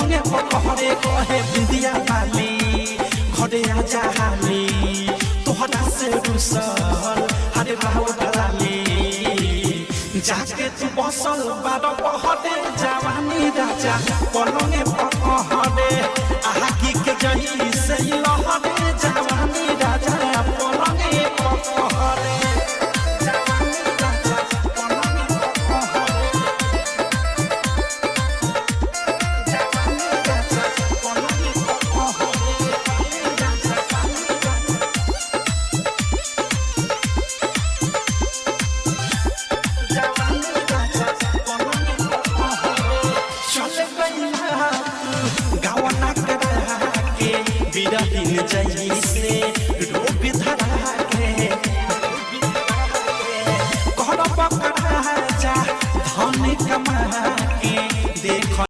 पलंगे पकड़े कहे बिंदिया वाली घरे आजा हाली तोहरा से रुसल हरे बाबू ढलाली जाके तू बसल बारो पहरे जवानी राजा पलंगे पकड़े आगी के जही से लहरे जवानी राजा पलंगे पकड़े बिरहिन जई